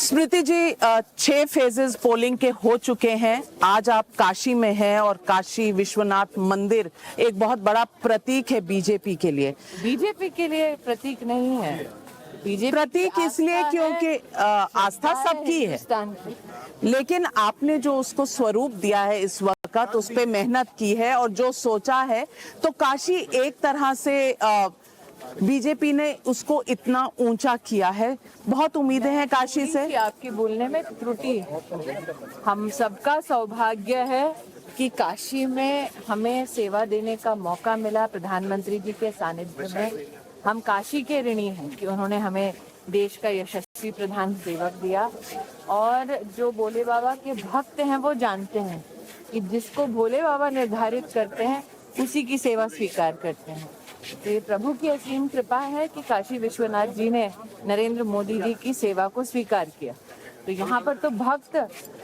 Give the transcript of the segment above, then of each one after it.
स्मृति जी, 6 phases polling के हो चुके हैं। आज आप काशी में हैं और काशी विश्वनाथ मंदिर एक बहुत बड़ा प्रतीक है बीजेपी के लिए। बीजेपी के लिए प्रतीक नहीं है। बीजेपी प्रतीक इसलिए क्योंकि आस्था सबकी है, लेकिन आपने जो उसको स्वरूप दिया है इस वक्त, उस पे मेहनत की है और जो सोचा है, तो काशी एक तरह से बीजेपी ने उसको इतना ऊंचा किया है। बहुत उम्मीदें हैं काशी से। आपके बोलने में त्रुटि है। हम सबका सौभाग्य है कि काशी में हमें सेवा देने का मौका मिला प्रधानमंत्री जी के सानिध्य में। हम काशी के ऋणी हैं कि उन्होंने हमें देश का यशस्वी प्रधान सेवक दिया। और जो भोले बाबा के भक्त हैं वो जानते हैं कि जिसको भोले बाबा निर्धारित करते हैं उसी की सेवा स्वीकार करते हैं। तो ये प्रभु की असीम कृपा है कि काशी विश्वनाथ जी ने नरेंद्र मोदी जी की सेवा को स्वीकार किया। तो यहाँ पर तो भक्त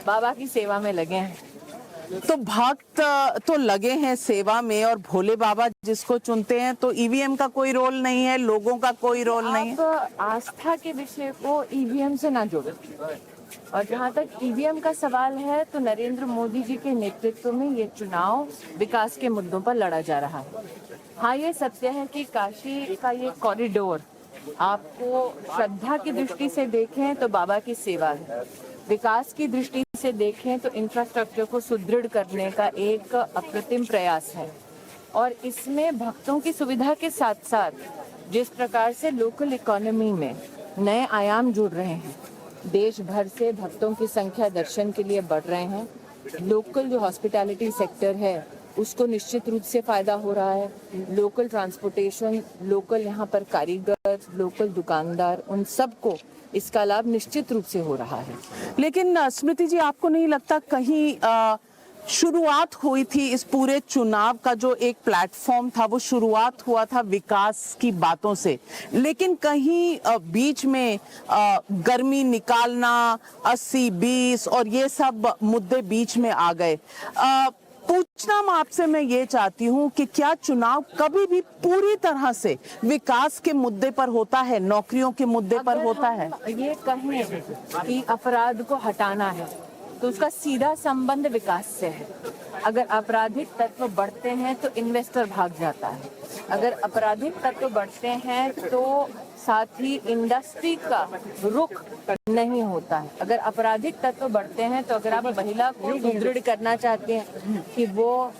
बाबा की सेवा में लगे हैं। तो भक्त तो लगे हैं सेवा में, और भोले बाबा जिसको चुनते हैं तो ईवीएम का कोई रोल नहीं है, लोगों का कोई रोल नहीं है। आप आस्था के विषय को ईवीएम से ना जोड़ें। और जहाँ तक ईवीएम का सवाल है, तो नरेंद्र मोदी जी के नेतृत्व में ये चुनाव विकास के मुद्दों पर लड़ा जा रहा है। हाँ, ये सत्य है कि काशी का ये कॉरिडोर आपको श्रद्धा की दृष्टि से देखें तो बाबा की सेवा है, विकास की दृष्टि से देखें तो इंफ्रास्ट्रक्चर को सुदृढ़ करने का एक अप्रतिम प्रयास है। और इसमें भक्तों की सुविधा के साथ साथ जिस प्रकार से लोकल इकोनॉमी में नए आयाम जुड़ रहे हैं, देश भर से भक्तों की संख्या दर्शन के लिए बढ़ रहे हैं। लोकल जो हॉस्पिटैलिटी सेक्टर है उसको निश्चित रूप से फायदा हो रहा है। लोकल ट्रांसपोर्टेशन, लोकल यहाँ पर कारीगर, लोकल दुकानदार, उन सबको इसका लाभ निश्चित रूप से हो रहा है। लेकिन स्मृति जी, आपको नहीं लगता कहीं शुरुआत हुई थी इस पूरे चुनाव का जो एक प्लेटफॉर्म था, वो शुरुआत हुआ था विकास की बातों से, लेकिन कहीं बीच में गर्मी निकालना, 80-20 और ये सब मुद्दे बीच में आ गए। पूछना आपसे मैं ये चाहती हूँ कि क्या चुनाव कभी भी पूरी तरह से विकास के मुद्दे पर होता है, नौकरियों के मुद्दे पर होता है? ये कहें कि अपराध को हटाना है तो उसका सीधा संबंध विकास से है। अगर आपराधिक तत्व बढ़ते हैं तो इन्वेस्टर भाग जाता है। अगर आपराधिक तत्व बढ़ते हैं तो साथ ही इंडस्ट्री का रुख नहीं होता है। अगर आपराधिक तत्व बढ़ते हैं तो अगर आप महिला को सुदृढ़ करना चाहते हैं कि वो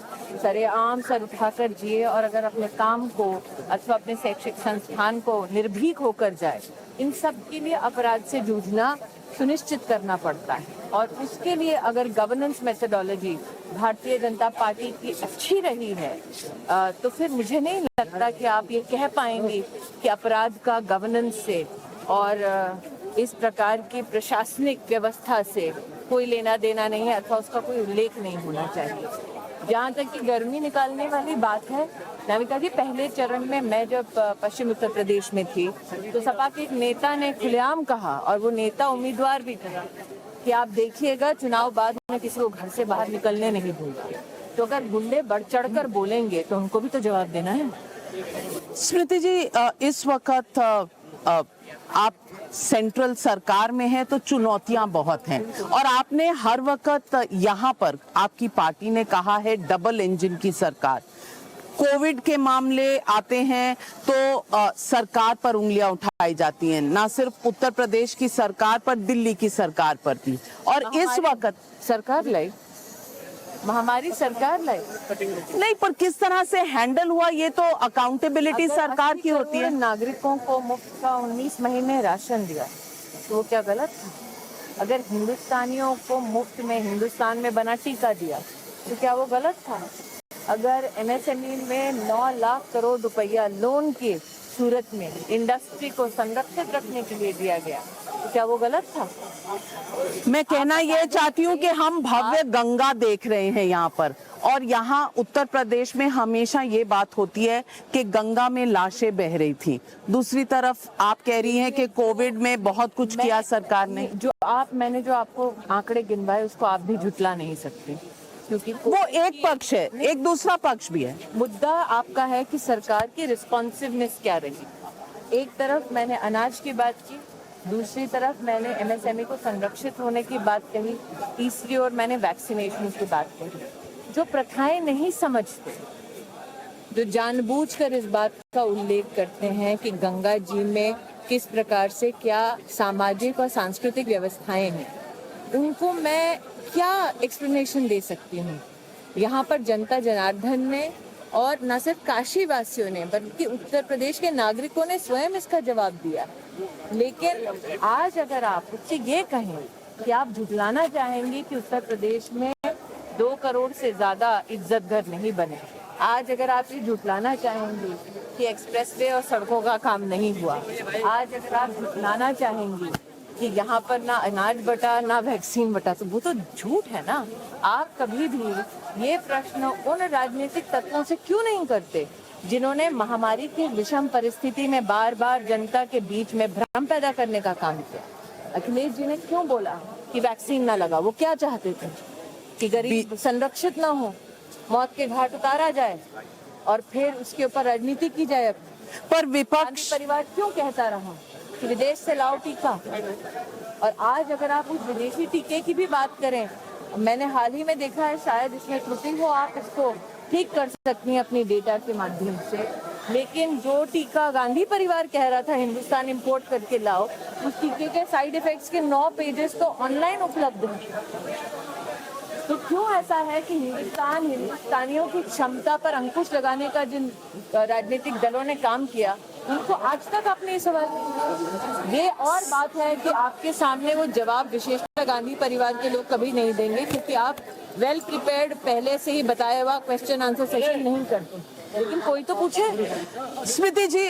सरेआम सर उठाकर जिए और अगर अपने काम को अथवा अपने शैक्षिक संस्थान को निर्भीक होकर जाए, इन सब के लिए अपराध से जूझना सुनिश्चित करना पड़ता है। और उसके लिए अगर governance methodology Bharatiya Janata party की अच्छी रही है तो फिर मुझे नहीं लगता कि आप ये कह पाएंगे कि अपराध का गवर्नेंस से और इस प्रकार की प्रशासनिक व्यवस्था से कोई लेना देना नहीं है अथवा उसका कोई उल्लेख नहीं होना चाहिए। जहाँ तक कि गर्मी निकालने वाली बात है, नाविका जी, पहले चरण में मैं जब पश्चिम उत्तर प्रदेश में थी तो सपा के एक नेता ने खुलेआम कहा, और वो नेता उम्मीदवार भी था, कि आप देखिएगा चुनाव बाद में किसी को घर से बाहर निकलने नहीं दूंगा। तो अगर गुंडे बढ़ चढ़कर बोलेंगे तो उनको भी तो जवाब देना है। स्मृति जी, इस वक्त आप सेंट्रल सरकार में हैं तो चुनौतियां बहुत हैं, और आपने हर वक्त यहाँ पर आपकी पार्टी ने कहा है डबल इंजन की सरकार। कोविड के मामले आते हैं तो सरकार पर उंगलियां उठाई जाती हैं, ना सिर्फ उत्तर प्रदेश की सरकार पर, दिल्ली की सरकार पर भी। और इस वक्त सरकार लाई, महामारी सरकार लाई नहीं, पर किस तरह से हैंडल हुआ ये तो अकाउंटेबिलिटी सरकार की होती है। नागरिकों को मुफ्त का 19 महीने राशन दिया तो वो क्या गलत था? अगर हिंदुस्तानियों को मुफ्त में हिंदुस्तान में बना टीका दिया तो क्या वो गलत था? अगर एमएसएमई में 9 लाख करोड़ रुपया लोन की सूरत में इंडस्ट्री को संरक्षित रखने के लिए दिया गया तो क्या वो गलत था? मैं कहना ये चाहती हूँ कि हम भव्य गंगा देख रहे हैं यहाँ पर, और यहाँ उत्तर प्रदेश में हमेशा ये बात होती है कि गंगा में लाशें बह रही थी। दूसरी तरफ आप कह रही हैं कि कोविड में बहुत कुछ किया सरकार ने। मैंने जो आपको आंकड़े गिनवाए उसको आप भी झुटला नहीं सकते, क्योंकि वो एक पक्ष है, एक दूसरा पक्ष भी है। मुद्दा आपका है कि सरकार की रिस्पॉन्सिवनेस क्या रही। एक तरफ मैंने अनाज की बात की, दूसरी तरफ मैंने एमएसएमई को संरक्षित होने की बात कही, तीसरी ओर मैंने वैक्सीनेशन की बात कही। जो प्रथाएं नहीं समझते, जो जानबूझकर इस बात का उल्लेख करते हैं कि गंगा जी में किस प्रकार से क्या सामाजिक और सांस्कृतिक व्यवस्थाएं हैं, उनको मैं क्या एक्सप्लेनेशन दे सकती हूँ। यहाँ पर जनता जनार्दन ने और न सिर्फ काशी वासियों ने बल्कि उत्तर प्रदेश के नागरिकों ने स्वयं इसका जवाब दिया। लेकिन आज अगर आप उससे ये कहें कि आप झुठलाना चाहेंगे कि उत्तर प्रदेश में 2 करोड़ से ज्यादा इज्जत घर नहीं बने, आज अगर आप ये झुठलाना चाहेंगे कि एक्सप्रेसवे और सड़कों का काम नहीं हुआ, आज अगर आप झुठलाना चाहेंगे कि यहाँ पर ना अनाज बटा ना वैक्सीन बटा, तो वो तो झूठ है ना। आप कभी भी ये प्रश्न उन राजनीतिक तत्वों से क्यों नहीं करते जिन्होंने महामारी की विषम परिस्थिति में बार बार जनता के बीच में भ्रम पैदा करने का काम किया। अखिलेश जी ने क्यों बोला कि वैक्सीन ना लगा? वो क्या चाहते थे कि गरीब संरक्षित ना हो, मौत के घाट उतारा जाए और फिर उसके ऊपर राजनीति की जाए। पर विपक्ष परिवार क्यों कहता रहा कि विदेश से लाओ टीका? और आज अगर आप उस विदेशी टीके की भी बात करें, मैंने हाल ही में देखा है, शायद इसमें त्रुटि हो, आप इसको ठीक कर सकती हैं अपनी डेटा के माध्यम से, लेकिन जो टीका गांधी परिवार कह रहा था हिंदुस्तान इंपोर्ट करके लाओ, उस टीके के साइड इफेक्ट्स के 9 पेजेस तो ऑनलाइन उपलब्ध हैं। तो क्यों ऐसा है कि हिंदुस्तानियों की क्षमता पर अंकुश लगाने का जिन राजनीतिक दलों ने काम किया, उनको आज तक आपने सवाल नहीं। ये और बात है कि आपके सामने वो जवाब विशेषतः गांधी परिवार के लोग कभी नहीं देंगे, क्योंकि आप वेल प्रिपेयर्ड पहले से ही बताया हुआ क्वेश्चन आंसर सेशन नहीं करते। लेकिन कोई तो पूछे। स्मृति जी,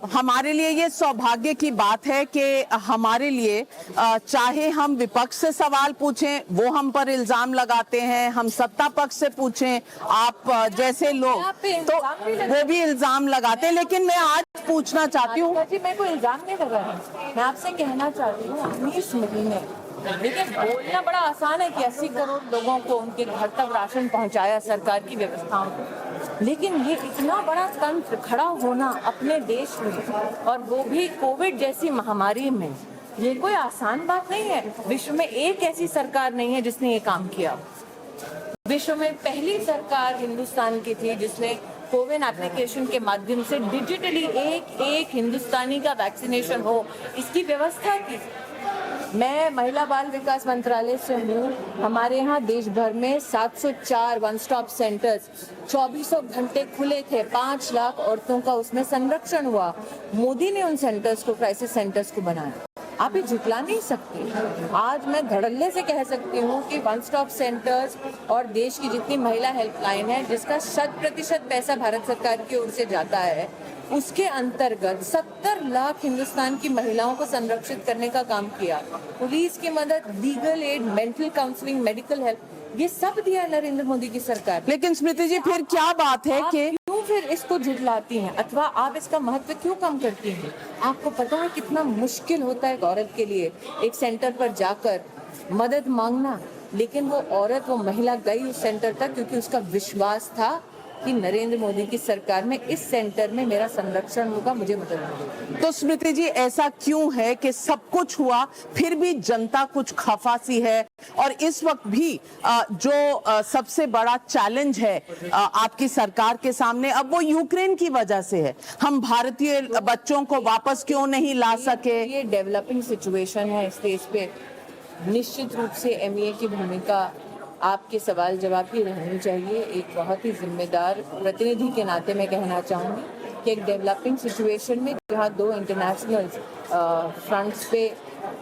हमारे लिए ये सौभाग्य की बात है कि हमारे लिए चाहे हम विपक्ष से सवाल पूछें, वो हम पर इल्जाम लगाते हैं, हम सत्ता पक्ष से पूछें, आप जैसे लोग तो वो भी इल्जाम लगाते हैं। लेकिन मैं आज पूछना चाहती हूँ जी, मैं कोई इल्जाम नहीं लगा रही, मैं आपसे कहना चाहती हूँ 19 महीने, लेकिन बोलना बड़ा आसान है कि 80 करोड़ लोगों को उनके घर तक राशन पहुंचाया सरकार की व्यवस्थाओं को, लेकिन ये इतना बड़ा तंत्र खड़ा होना अपने देश में, और वो भी कोविड जैसी महामारी में, ये कोई आसान बात नहीं है। विश्व में एक ऐसी सरकार नहीं है जिसने ये काम किया। विश्व में पहली सरकार हिंदुस्तान की थी जिसने कोविन एप्लीकेशन के माध्यम से डिजिटली एक हिंदुस्तानी का वैक्सीनेशन हो, इसकी व्यवस्था की। मैं महिला बाल विकास मंत्रालय से हूँ। हमारे यहाँ देश भर में 704 वन स्टॉप सेंटर्स 24 घंटे खुले थे, 5 लाख औरतों का उसमें संरक्षण हुआ। मोदी ने उन सेंटर्स को क्राइसिस सेंटर्स को बनाया। आप ये झुटला नहीं सकते। आज मैं धड़ल्ले से कह सकती हूँ कि वन स्टॉप सेंटर्स और देश की जितनी महिला हेल्पलाइन है, जिसका 100% पैसा भारत सरकार की ओर से जाता है, उसके अंतर्गत 70 लाख हिंदुस्तान की महिलाओं को संरक्षित करने का काम किया। पुलिस की मदद, legal aid, mental counselling, medical help, ये सब दिया नरेंद्र मोदी की सरकार। लेकिन स्मृति जी, फिर क्या बात है कि क्यों फिर इसको झुठलाती हैं अथवा आप इसका महत्व क्यों कम करती हैं? आपको पता है कितना मुश्किल होता है एक औरत के लिए एक सेंटर पर जाकर मदद मांगना, लेकिन वो औरत, वो महिला गई उस सेंटर तक क्योंकि उसका विश्वास था कि नरेंद्र मोदी की सरकार में इस सेंटर में मेरा संरक्षण होगा, मुझे मदद मिलेगी। तो स्मृति जी, ऐसा क्यों है कि सब कुछ हुआ फिर भी जनता कुछ खफा सी है? और इस वक्त भी जो सबसे बड़ा चैलेंज है आपकी सरकार के सामने, अब वो यूक्रेन की वजह से है। हम भारतीय बच्चों को वापस क्यों नहीं ला सके? ये डेवलपिंग सिचुएशन है इस देश पे। निश्चित रूप से एमईए की भूमिका आपके सवाल जवाब की रहनी चाहिए। एक बहुत ही जिम्मेदार प्रतिनिधि के नाते मैं कहना चाहूँगी कि एक डेवलपिंग सिचुएशन में जहाँ 2 इंटरनेशनल फ्रंट्स पे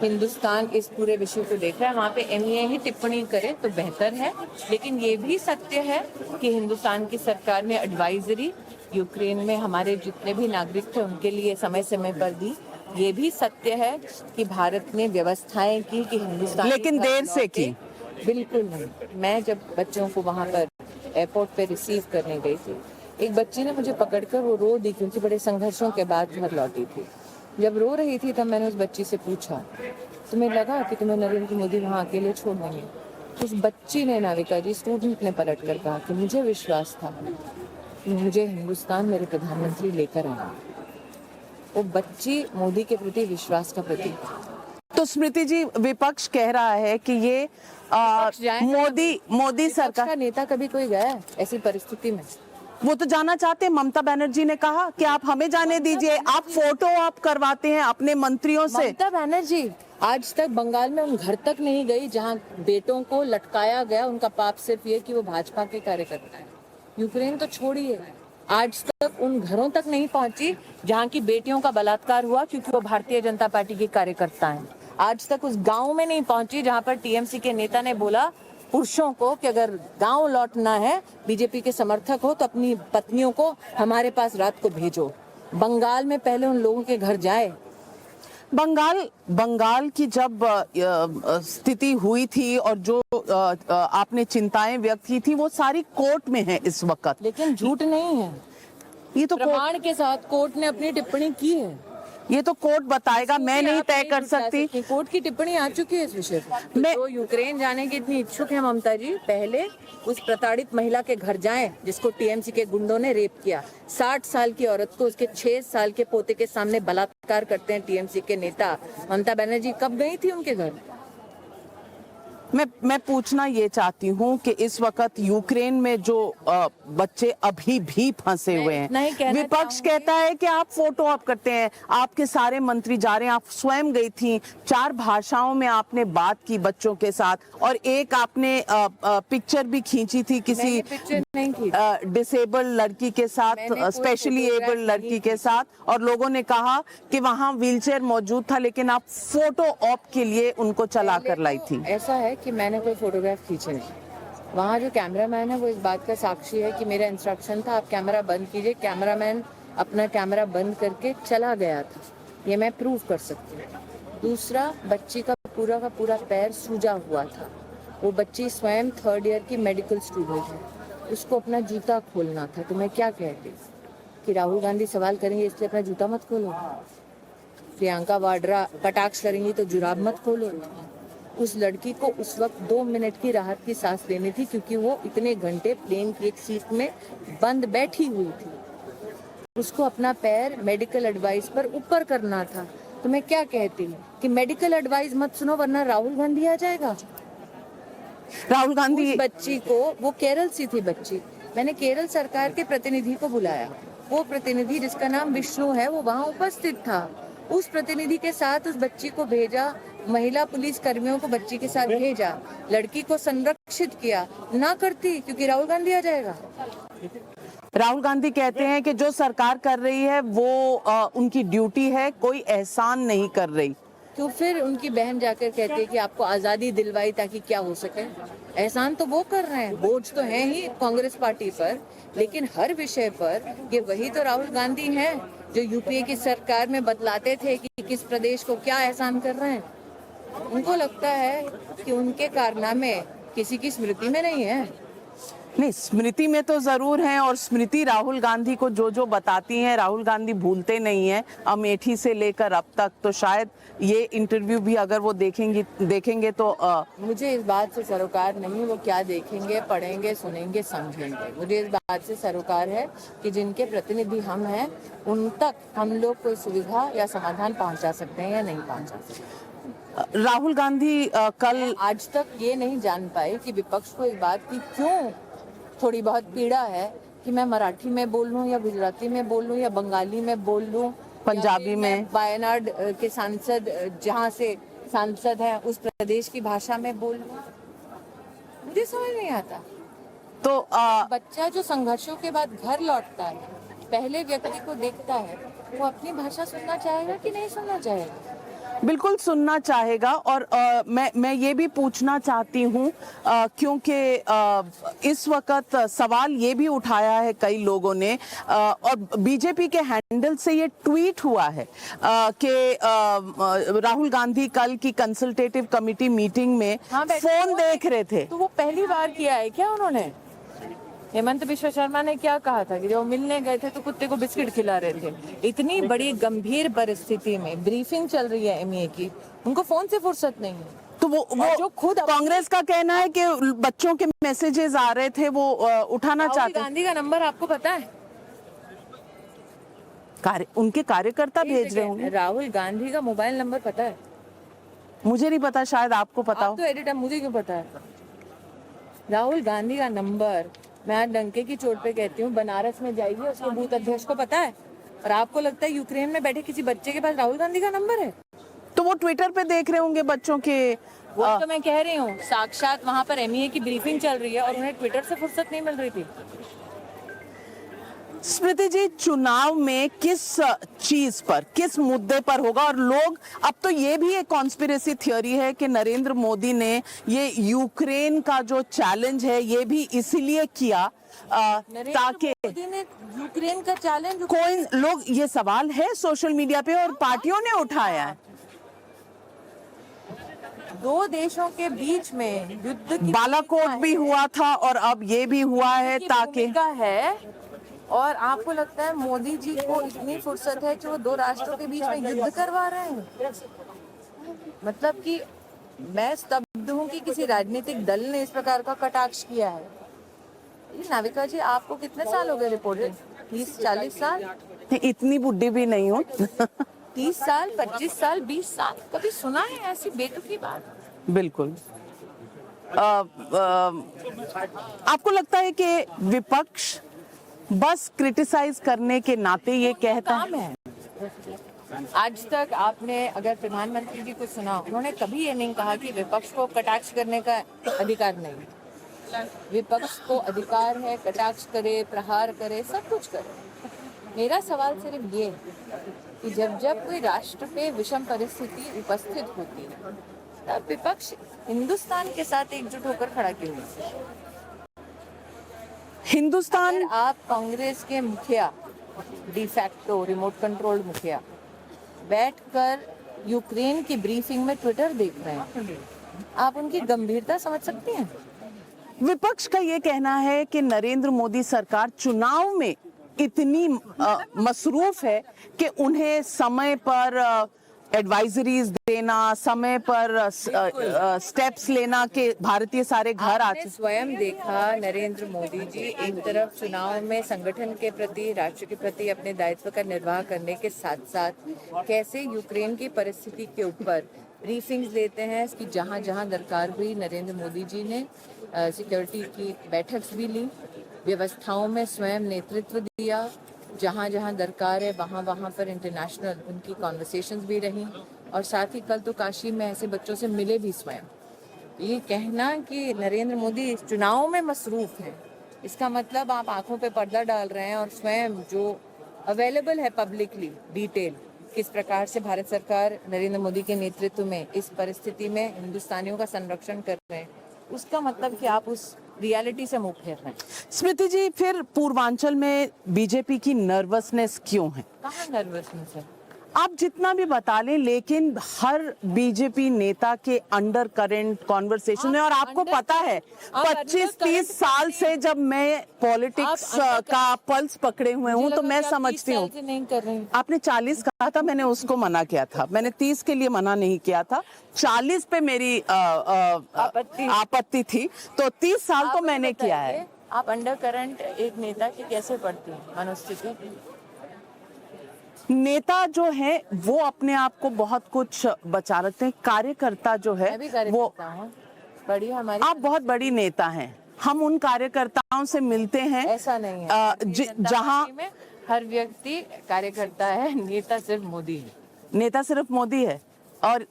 हिंदुस्तान इस पूरे विषय को देख रहा है, वहाँ पे एमईए ही टिप्पणी करे तो बेहतर है। लेकिन ये भी सत्य है कि हिंदुस्तान की सरकार ने एडवाइजरी यूक्रेन में हमारे जितने भी नागरिक थे उनके लिए समय समय पर दी। ये भी सत्य है कि भारत ने व्यवस्थाएं की कि हिंदुस्तान, लेकिन देर से की। बिल्कुल नहीं। मैं जब बच्चों को वहाँ पर एयरपोर्ट पे रिसीव करने गई थी, एक बच्ची ने मुझे पकड़कर वो रो दी क्योंकि बड़े संघर्षों के बाद घर लौटी थी। जब रो रही थी तब मैंने उस बच्ची से पूछा, तुम्हें लगा कि तुम्हें नरेंद्र मोदी वहाँ अकेले छोड़ देंगे? उस बच्ची ने, नाविका जी, स्टूडेंट ने पलट कर कहा कि मुझे विश्वास था कि मुझे हिंदुस्तान मेरे प्रधानमंत्री लेकर आए। वो बच्ची मोदी के प्रति विश्वास का प्रतीक। तो स्मृति जी, विपक्ष कह रहा है कि ये विपक्ष जाए ना, मोदी विपक्ष सरकार, का नेता कभी कोई गया है ऐसी परिस्थिति में? वो तो जाना चाहते हैं। ममता बनर्जी ने कहा कि आप हमें जाने दीजिए, आप फोटो आप करवाते हैं अपने मंत्रियों से। ममता बनर्जी आज तक बंगाल में उन घर तक नहीं गई जहां बेटों को लटकाया गया। उनका पाप सिर्फ ये कि वो भाजपा के कार्यकर्ता है। यूक्रेन तो छोड़िए, आज तक उन घरों तक नहीं पहुंची जहां की बेटियों का बलात्कार हुआ क्योंकि वो भारतीय जनता पार्टी के कार्यकर्ता हैं। आज तक उस गांव में नहीं पहुंची जहां पर टीएमसी के नेता ने बोला पुरुषों को कि अगर गांव लौटना है, बीजेपी के समर्थक हो तो अपनी पत्नियों को हमारे पास रात को भेजो। बंगाल में पहले उन लोगों के घर जाए। बंगाल की जब स्थिति हुई थी और जो आपने चिंताएं व्यक्त की थी, वो सारी कोर्ट में है इस वक्त। लेकिन झूठ नहीं है, ये तो प्रमाण के साथ कोर्ट ने अपनी टिप्पणी की है। ये तो कोर्ट बताएगा, मैं नहीं तय कर सकती। कोर्ट की टिप्पणी आ चुकी है इस विषय पर। मैं- तो यूक्रेन जाने की इतनी इच्छुक है ममता जी, पहले उस प्रताड़ित महिला के घर जाएं जिसको टीएमसी के गुंडों ने रेप किया। 60 साल की औरत को उसके 6 साल के पोते के सामने बलात्कार करते हैं टीएमसी के नेता। ममता बनर्जी कब गई थी उनके घर? मैं पूछना ये चाहती हूँ कि इस वक्त यूक्रेन में जो बच्चे अभी भी फंसे हुए हैं, विपक्ष कहता है कि आप फोटो आप करते हैं, आपके सारे मंत्री जा रहे हैं, आप स्वयं गई थी, 4 भाषाओं में आपने बात की बच्चों के साथ, और एक आपने पिक्चर भी खींची थी किसी डिसेबल्ड लड़की के साथ, स्पेशली एबल्ड लड़की के साथ, और लोगों ने कहा कि वहाँ व्हीलचेयर मौजूद था लेकिन आप फोटो ऑप के लिए उनको चला कर लाई थी। ऐसा है कि मैंने कोई फोटोग्राफ खींचे नहीं। वहाँ जो कैमरामैन है वो इस बात का साक्षी है कि मेरा इंस्ट्रक्शन था आप कैमरा बंद कीजिए। कैमरामैन अपना कैमरा बंद करके चला गया था, ये मैं प्रूव कर सकती हूँ। दूसरा, बच्ची का पूरा पैर सूजा हुआ था। वो बच्ची स्वयं 3rd ईयर की मेडिकल स्टूडेंट है, उसको अपना जूता खोलना था। तो मैं क्या कहती कि राहुल गांधी सवाल करेंगे इसलिए अपना जूता मत खोलो, प्रियंका वाड्रा कटाक्ष करेंगी तो जुराब मत खोलो। उस लड़की को उस वक्त 2 मिनट की राहत की सांस लेनी थी क्योंकि वो इतने घंटे प्लेन की एक सीट में बंद बैठी हुई थी। उसको अपना पैर मेडिकल एडवाइस पर ऊपर करना था। तो मैं क्या कहती हूँ कि मेडिकल एडवाइस मत सुनो वरना राहुल गांधी आ जाएगा। राहुल गांधी, उस बच्ची को, वो केरल से थी बच्ची, मैंने केरल सरकार के प्रतिनिधि को बुलाया। वो प्रतिनिधि जिसका नाम विष्णु है वो वहाँ उपस्थित था। उस प्रतिनिधि के साथ उस बच्ची को भेजा, महिला पुलिस कर्मियों को बच्ची के साथ भेजा, लड़की को संरक्षित किया। ना करती क्योंकि राहुल गांधी आ जाएगा। राहुल गांधी कहते हैं कि जो सरकार कर रही है वो उनकी ड्यूटी है, कोई एहसान नहीं कर रही। तो फिर उनकी बहन जाकर कहती है कि आपको आजादी दिलवाई ताकि क्या हो सके। एहसान तो वो कर रहे हैं, बोझ तो है ही कांग्रेस पार्टी पर, लेकिन हर विषय पर ये वही तो राहुल गांधी हैं जो यूपीए की सरकार में बतलाते थे कि किस प्रदेश को क्या एहसान कर रहे हैं। उनको लगता है कि उनके कारनामे किसी की स्मृति में नहीं है। नहीं, स्मृति में तो जरूर हैं, और स्मृति राहुल गांधी को जो जो बताती हैं राहुल गांधी भूलते नहीं हैं, अमेठी से लेकर अब तक। तो शायद ये इंटरव्यू भी अगर वो देखेंगे तो मुझे इस बात से सरोकार नहीं वो क्या देखेंगे, पढ़ेंगे, सुनेंगे, समझेंगे। मुझे इस बात से सरोकार है कि जिनके प्रतिनिधि हम हैं उन तक हम लोग कोई सुविधा या समाधान पहुंचा सकते हैं या नहीं पहुंचा सकते। राहुल गांधी कल, आज तक ये नहीं जान पाए कि विपक्ष को इस बात की क्यों थोड़ी बहुत पीड़ा है कि मैं मराठी में बोल लूं या गुजराती में बोल लूं या बंगाली में बोल लूं, पंजाबी में, वायनाड के सांसद जहां से सांसद हैं उस प्रदेश की भाषा में बोल लूं। मुझे समझ नहीं आता। तो बच्चा जो संघर्षों के बाद घर लौटता है, पहले व्यक्ति को देखता है, वो अपनी भाषा सुनना चाहेगा कि नहीं सुनना चाहेगा? बिल्कुल सुनना चाहेगा। और मैं ये भी पूछना चाहती हूँ क्योंकि इस वक्त सवाल ये भी उठाया है कई लोगों ने, और बीजेपी के हैंडल से ये ट्वीट हुआ है कि राहुल गांधी कल की कंसल्टेटिव कमेटी मीटिंग में फोन देख रहे थे। तो वो पहली बार किया है क्या उन्होंने? हेमंत बिश्व शर्मा ने क्या कहा था कि जब मिलने गए थे तो कुत्ते को बिस्किट खिला रहे थे। इतनी बड़ी गंभीर परिस्थिति में ब्रीफिंग चल रही है एमईए की, उनको फोन से फुर्सत नहीं है। तो वो जो खुद कांग्रेस का कहना है कि बच्चों के मैसेजेस आ रहे थे वो उठाना चाहते। राहुल गांधी का नंबर आपको पता है? उनके कार्यकर्ता भेज रहे होंगे। राहुल गांधी का मोबाइल नंबर पता है? मुझे नहीं पता, शायद आपको पता आप हो। तो एडिटर, मुझे क्यों पता है? राहुल गांधी का नंबर, मैं आज डंके की चोट पे कहती हूँ, बनारस में जाइए, उसके बूथ अध्यक्ष को पता है। और आपको लगता है यूक्रेन में बैठे किसी बच्चे के पास राहुल गांधी का नंबर है? तो वो ट्विटर पे देख रहे होंगे बच्चों के। वो तो मैं कह रही हूँ, साक्षात वहाँ पर एमईए की ब्रीफिंग चल रही है और उन्हें ट्विटर से फुर्सत नहीं मिल रही थी। स्मृति जी, चुनाव में किस चीज पर, किस मुद्दे पर होगा? और लोग, अब तो ये भी एक कॉन्स्पिरेसी थ्योरी है कि नरेंद्र मोदी ने ये यूक्रेन का जो चैलेंज है ये भी इसीलिए किया ताकि मोदी ने यूक्रेन का चैलेंज, कोई लोग, ये सवाल है सोशल मीडिया पे और पार्टियों ने उठाया है। दो देशों के बीच में युद्ध की बालाकोट भी हुआ था और अब ये भी हुआ है ताकि भूमिका है। और आपको लगता है मोदी जी को इतनी फुर्सत है कि वो दो राष्ट्रों के बीच में युद्ध करवा रहे हैं? मतलब कि मैं स्तब्ध हूँ कि किसी राजनीतिक दल ने इस प्रकार का कटाक्ष किया है। ये नाविका जी, आपको कितने साल हो गए रिपोर्टिंग? 30-40 साल? इतनी बुढ़ी भी नहीं हूँ। 30 साल, 25 साल, 20 साल? कभी सुना है ऐसी बेतुकी बात? बिल्कुल। आपको लगता है कि विपक्ष बस क्रिटिसाइज करने के नाते ये कहता काम है? आज तक आपने अगर प्रधानमंत्री जी को सुना, उन्होंने कभी ये नहीं कहा कि विपक्ष को कटाक्ष करने का अधिकार नहीं। विपक्ष को अधिकार है कटाक्ष करे, प्रहार करे, सब कुछ करे। मेरा सवाल सिर्फ ये है कि जब जब कोई राष्ट्र पे विषम परिस्थिति उपस्थित होती है, तब विपक्ष हिंदुस्तान के साथ एकजुट होकर खड़ा क्यों नहीं? हिंदुस्तान, अगर आप कांग्रेस के मुखिया, डिफैक्टो रिमोट कंट्रोल्ड मुखिया, बैठकर यूक्रेन की ब्रीफिंग में ट्विटर देख रहे हैं, आप उनकी गंभीरता समझ सकती हैं? विपक्ष का ये कहना है कि नरेंद्र मोदी सरकार चुनाव में इतनी मसरूफ है कि उन्हें समय पर एडवाइजरीज देना, समय पर स्टेप्स लेना कि भारतीय सारे घर आ आपने स्वयं देखा नरेंद्र मोदी जी एक तरफ चुनाव में संगठन के प्रति, राष्ट्र के प्रति अपने दायित्व का निर्वाह करने के साथ साथ कैसे यूक्रेन की परिस्थिति के ऊपर ब्रीफिंग्स लेते हैं। इसकी जहां जहां दरकार हुई, नरेंद्र मोदी जी ने सिक्योरिटी की बैठक्स भी ली, व्यवस्थाओं में स्वयं नेतृत्व दिया, जहां जहां दरकार है वहां वहां पर इंटरनेशनल उनकी कॉन्वर्सेशंस भी रही। और साथ ही कल तो काशी में ऐसे बच्चों से मिले भी स्वयं। ये कहना कि नरेंद्र मोदी चुनाव में मसरूफ है, इसका मतलब आप आंखों पे पर्दा डाल रहे हैं और स्वयं जो अवेलेबल है पब्लिकली डिटेल, किस प्रकार से भारत सरकार नरेंद्र मोदी के नेतृत्व में इस परिस्थिति में हिंदुस्तानियों का संरक्षण कर रहे हैं, उसका मतलब कि आप उस रियलिटी से मुंह फेर रहे हैं। स्मृति जी, फिर पूर्वांचल में बीजेपी की नर्वसनेस क्यों है? कहाँ नर्वसनेस है? आप जितना भी बता लें, लेकिन हर बीजेपी नेता के अंडर करंट कॉन्वर्सेशन है और आपको पता है 25-30 साल से जब मैं पॉलिटिक्स का पल्स पकड़े हुए हूँ तो मैं समझती हूँ। नहीं कर रही। आपने 40 कहा था, मैंने उसको मना किया था, मैंने 30 के लिए मना नहीं किया था, 40 पे मेरी आपत्ति थी, तो 30 साल तो मैंने किया है। आप अंडर करंट एक नेता की कैसे पढ़ती हैं मनोस्थिति? नेता जो है वो अपने आप को बहुत कुछ बचा रखते हैं, कार्यकर्ता जो है मैं भी वो, कार्यकर्ता हूँ, बड़ी हमारी, आप बहुत बड़ी नेता हैं, हम उन कार्यकर्ताओं से मिलते हैं। ऐसा नहीं है। जहां में हर व्यक्ति कार्यकर्ता है, नेता सिर्फ मोदी है। नेता सिर्फ मोदी है और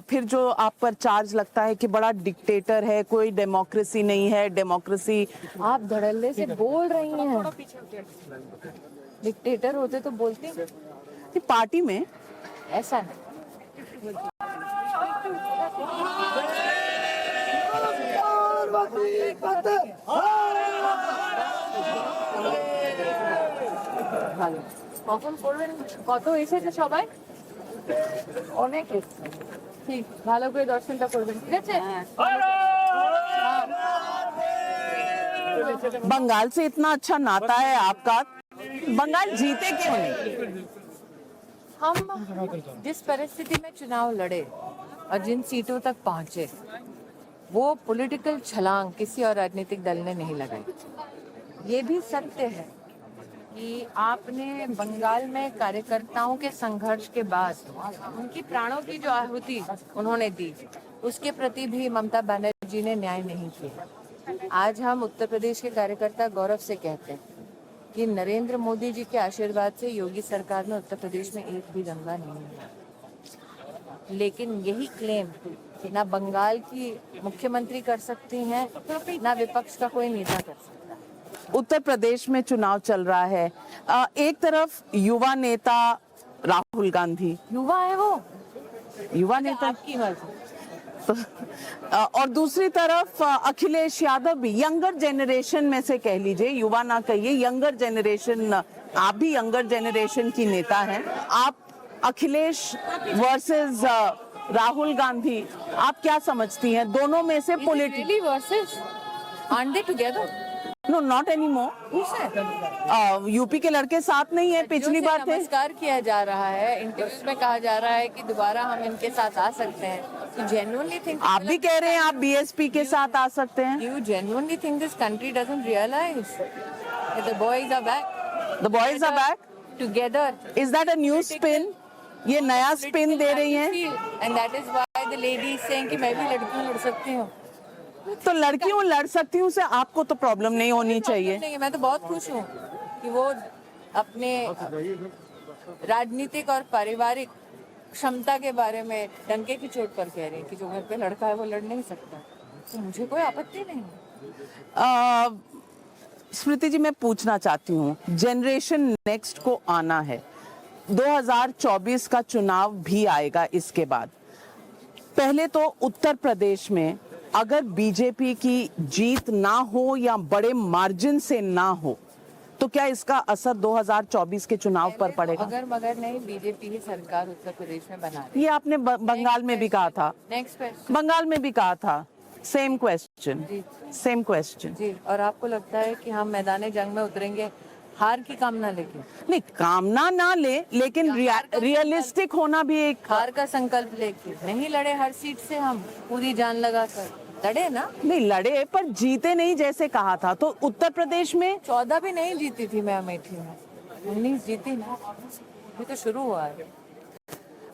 फिर जो आप पर चार्ज लगता है कि बड़ा डिक्टेटर है, कोई डेमोक्रेसी नहीं है, डेमोक्रेसी। आप धड़ल्ले से बोल रही हैं, डिक्टेटर होते तो बोलती। पार्टी में ऐसा नहीं। কখন করবেন? কত এসেছে সবাই? অনেক এসেছে। ঠিক, ভালো করে দর্শনটা করবেন, ঠিক আছে? बंगाल से इतना अच्छा नाता है आपका, बंगाल जीते क्यों नहीं? हम जिस परिस्थिति में चुनाव लड़े और जिन सीटों तक पहुंचे, वो पॉलिटिकल छलांग किसी और राजनीतिक दल ने नहीं लगाई। ये भी सत्य है कि आपने बंगाल में कार्यकर्ताओं के संघर्ष के बाद उनकी प्राणों की जो आहुति उन्होंने दी, उसके प्रति भी ममता बनर्जी ने न्याय नहीं किया। आज हम उत्तर प्रदेश के कार्यकर्ता गौरव से कहते हैं कि नरेंद्र मोदी जी के आशीर्वाद से योगी सरकार में उत्तर प्रदेश में एक भी दंगा नहीं हुआ। लेकिन यही क्लेम ना बंगाल की मुख्यमंत्री कर सकती हैं, ना विपक्ष का कोई नेता कर सकता है। उत्तर प्रदेश में चुनाव चल रहा है, एक तरफ युवा नेता राहुल गांधी, युवा है वो, युवा नेता आपकी मर्जी। और दूसरी तरफ अखिलेश यादव भी यंगर जेनरेशन में से, कह लीजिए, युवा ना कहिए, यंगर जेनरेशन, आप भी यंगर जेनरेशन की नेता हैं। आप अखिलेश वर्सेस राहुल गांधी, आप क्या समझती हैं दोनों में से? Really versus? Aren't they together? No, not any more. UP के लड़के साथ नहीं है, पिछली बार थे। नमस्कार किया जा रहा है, इंटरव्यूज में कहा जा रहा है कि दोबारा हम इनके साथ आ सकते हैं। You genuinely think? आप भी कह रहे हैं आप बीएसपी के साथ आ सकते हैं। You genuinely think this country doesn't realize that the boys are back? The boys are back. Together. Is that a new spin? ये नया स्पिन दे रही हैं। And that is why the lady is saying कि मैं भी लड़की लड़ सकती हूँ। तो लड़कियों लड़ सकती हूँ से आपको तो प्रॉब्लम नहीं होनी चाहिए। नहीं, मैं तो बहुत खुश हूँ कि वो अपने राजनीतिक और पारिवारिक क्षमता के बारे में डंके की चोट पर कह रही है कि जो घर पे लड़का है वो लड़ नहीं सकता। तो मुझे कोई आपत्ति नहीं। स्मृति जी, मैं पूछना चाहती हूँ, जनरेशन नेक्स्ट को आना है, 2024 का चुनाव भी आएगा इसके बाद। पहले तो उत्तर प्रदेश में अगर बीजेपी की जीत ना हो या बड़े मार्जिन से ना हो, तो क्या इसका असर 2024 के चुनाव पर पड़ेगा? अगर मगर नहीं, बीजेपी ही सरकार उत्तर प्रदेश में बना रही है। ये आपने बंगाल में भी कहा था। Next question. बंगाल में भी कहा था। सेम क्वेश्चन, सेम क्वेश्चन जी। और आपको लगता है कि हम मैदान जंग में उतरेंगे हार की कामना लेके? नहीं, कामना ना ले, लेकिन रियलिस्टिक होना भी एक। हार का संकल्प लेके नहीं लड़े हर सीट से, हम पूरी जान लगा कर लड़े ना। नहीं लड़े, पर जीते नहीं जैसे कहा था। तो उत्तर प्रदेश में 14 भी नहीं जीती थी मैं अमेठी में, 19 जीती ना, ये तो शुरू हुआ है।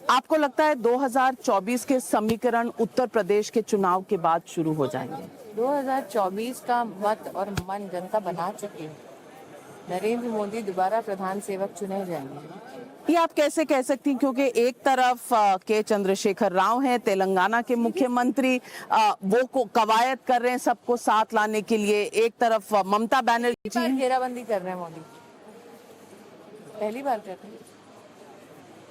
आपको लगता है 2024 के समीकरण उत्तर प्रदेश के चुनाव के बाद शुरू हो जाएंगे? 2024 का मत और मन जनता बना चुकी है। नरेंद्र मोदी दोबारा प्रधान सेवक चुने जाएंगे। ये आप कैसे कह सकती हैं? क्योंकि एक तरफ के चंद्रशेखर राव हैं, तेलंगाना के मुख्यमंत्री, वो कवायद कर रहे हैं सबको साथ लाने के लिए। एक तरफ ममता बनर्जी हैं। घेराबंदी कर रहे हैं मोदी, पहली बार कर रहे हैं।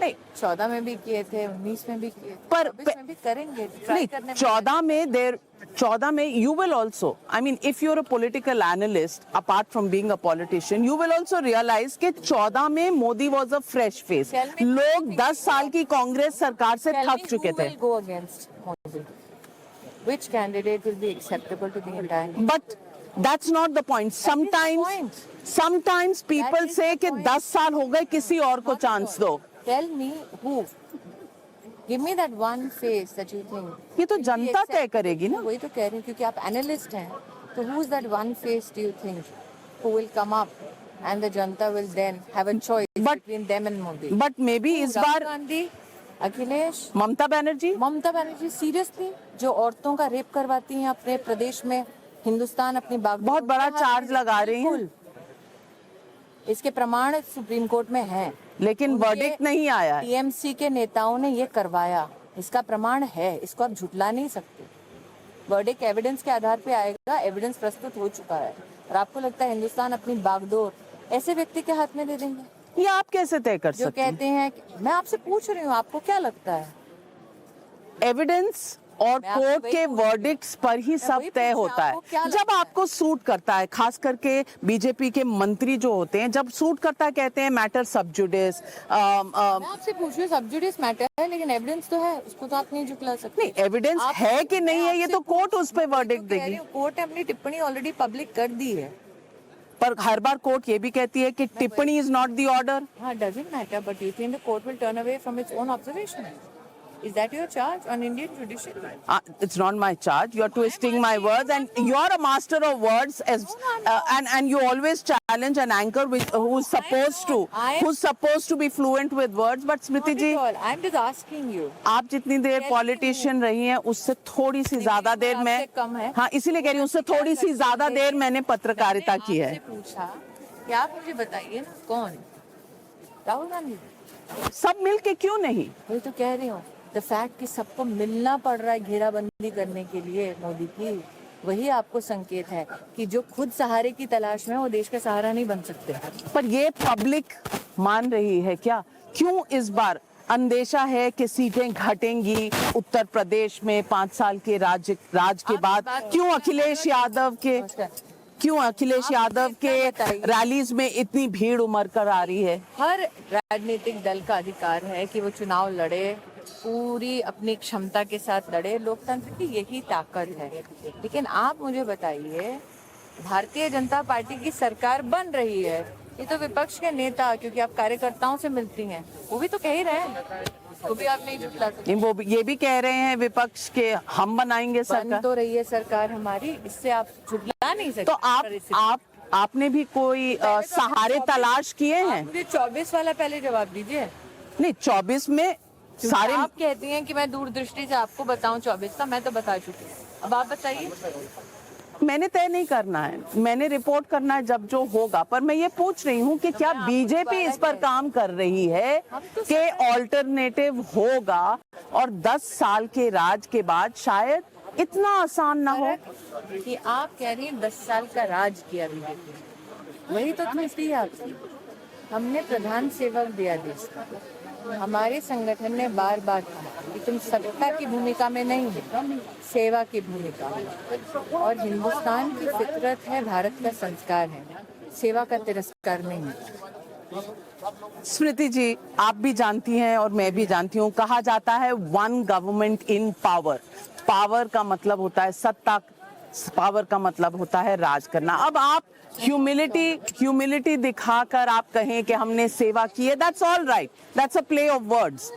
नहीं, 14 में भी किए थे, 19 में भी किए थे, पर 24 में भी करेंगे। नहीं, 14 में you will also, I mean, if you're a political analyst, apart from being a politician, you will also realize कि 14 में Modi was a fresh face. लोग 10 साल की कांग्रेस सरकार से थक चुके थे। Go against Modi. Which candidate will be acceptable to the entire? But that's not the point. Sometimes people say कि 10 साल हो गए, किसी और को चांस दो। Tell me who. Give me that one face that you think. ये तो जनता तय करेगी ना। वही तो कह रही हूँ, क्योंकि आप एनालिस्ट हैं। तो who is that one face do you think who will come up and the Janata will then have a choice between them and Modi? But maybe इस बार गांधी, अखिलेश, ममता बनर्जी सीरियसली जो औरतों का रेप करवाती हैं अपने प्रदेश में, हिंदुस्तान अपनी बाग बहुत बड़ा चार्ज लगा रही हैं। इसके प्रमाण सुप्रीम कोर्ट में हैं, लेकिन वर्डिक्ट नहीं आया है। टीएमसी के नेताओं ने ये करवाया, इसका प्रमाण है, इसको आप झुटला नहीं सकते। वर्डिक्ट एविडेंस के आधार पे आएगा, एविडेंस प्रस्तुत हो चुका है। और आपको लगता है हिंदुस्तान अपनी बागडोर ऐसे व्यक्ति के हाथ में दे देंगे? ये आप कैसे तय कर सकते हैं? जो कहते हैं मैं आपसे पूछ रही हूँ, आपको क्या लगता है? एविडेंस और कोर्ट के वर्डिक्ट्स पर ही सब तय होता है। जब आपको सूट करता है, खास करके बीजेपी के मंत्री जो होते हैं, जब सूट करता है कहते हैं मैटर सब जुडिस। मैं आपसे पूछ रही हूँ, सब जुडिस मैटर है, लेकिन एविडेंस तो है, उसको तो आप नहीं झुकला सकते। नहीं, एविडेंस है कि नहीं है, ये तो कोर्ट उस पर वर्डिक्ट देगी। कोर्ट ने अपनी टिप्पणी ऑलरेडी पब्लिक कर दी है। पर हर बार कोर्ट ये भी कहती है कि टिप्पणी इज नॉट द ऑर्डर। हाँ, doesn't matter, but you think the court will turn away from its own observation? Is that your charge on Indian judiciary? It's not my charge. You're twisting my words, and you're a master of words, and you always challenge an anchor who's supposed to be fluent with words. But Smriti ji, I'm just asking you. आप जितनी देर politician रही हैं उससे थोड़ी सी ज्यादा देर मैं आपसे कम है। हाँ इसीलिए कह रही हूँ उससे थोड़ी सी ज्यादा देर मैंने पत्रकारिता की है। आपसे पूछा कि आप मुझे बताइए ना कौन राहुल गांधी, सब मिल के क्यों नहीं? वही तो कह रही हूँ। द फैक्ट कि सबको मिलना पड़ रहा है घेराबंदी करने के लिए मोदी की, वही आपको संकेत है कि जो खुद सहारे की तलाश में है, वो देश का सहारा नहीं बन सकते। पर ये पब्लिक मान रही है क्या? क्यों इस बार अंदेशा है कि सीटें घटेंगी उत्तर प्रदेश में 5 साल के राज के बाद? क्यों अखिलेश यादव के रैलीज में इतनी भीड़ उमड़ कर आ रही है? हर राजनीतिक दल का अधिकार है कि वो चुनाव लड़े, पूरी अपनी क्षमता के साथ लड़े, लोकतंत्र की यही ताकत है। लेकिन आप मुझे बताइए, भारतीय जनता पार्टी की सरकार बन रही है, ये तो विपक्ष के नेता, क्योंकि आप कार्यकर्ताओं से मिलती हैं, वो भी तो कह ही रहे हैं, वो भी आप नहीं जुटला सकते। वो ये भी कह रहे हैं विपक्ष के हम बनाएंगे सरकार। बन तो रही है सरकार हमारी, इससे आप जुटला नहीं सकते। तो आपने भी कोई सहारे तलाश किए हैं? मुझे 24 वाला पहले जवाब दीजिए। नहीं 24 में सारे आप कहती हैं कि मैं दूरदृष्टि से आपको बताऊं 24 का, मैं तो बता चुकी हूँ। अब आप बताइए। मैंने तय नहीं करना है, मैंने रिपोर्ट करना है जब जो होगा। पर मैं ये पूछ रही हूँ कि क्या बीजेपी इस पर काम कर रही है कि ऑल्टरनेटिव होगा और 10 साल के राज के बाद शायद इतना आसान ना हो? कि आप कह रही हैं 10 साल का राज किया बीजेपी, वही तो त्रुटि है आपकी। हमने प्रधान सेवक दिया देश का, हमारे संगठन ने बार बार कहा कि तुम सत्ता की भूमिका में नहीं है, सेवा की भूमिका में। और हिंदुस्तान की फितरत है, भारत का संस्कार है, सेवा का तिरस्कार नहीं है। स्मृति जी, आप भी जानती हैं और मैं भी जानती हूँ, कहा जाता है one government in power. Power का मतलब होता है सत्ता, पावर का मतलब होता है राज करना। अब आप ह्यूमिलिटी दिखाकर आप कहें कि हमने सेवा की है, that's all right, that's a play of words,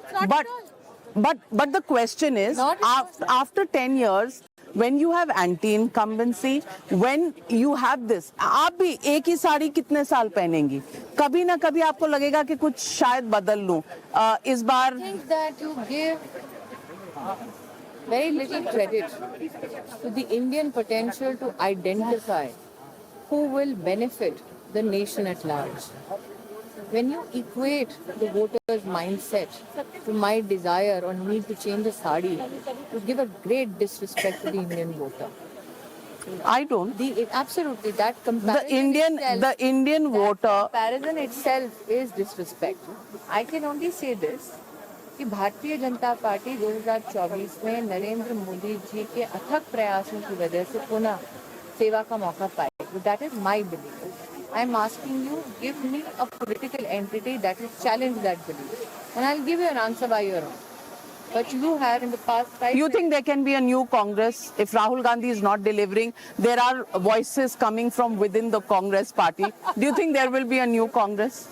but the question is, after 10 years when you have anti-incumbency, when you have this, आप भी एक ही साड़ी कितने साल पहनेंगी? कभी ना कभी आपको लगेगा कि कुछ शायद बदल लूं। इस बार I think that you give very little credit to the Indian potential to identify who will benefit the nation at large. When you equate the voter's mindset to my desire or need to change the sari, you give a great disrespect to the Indian voter. I don't. Absolutely, that comparison The Indian voter. Comparison itself is disrespect. I can only say this, कि Bharatiya Janata party 2024 में नरेंद्र मोदी जी के अथक प्रयासों की वजह से पुनः सेवा का मौका पाएगी। That is my belief. I am asking you, give me a political entity that will challenge that belief, and I'll give you an answer by your own. But you have in the past 5 You think there can be a new Congress if Rahul Gandhi is not delivering? There are voices coming from within the Congress party. Do you think there will be a new Congress?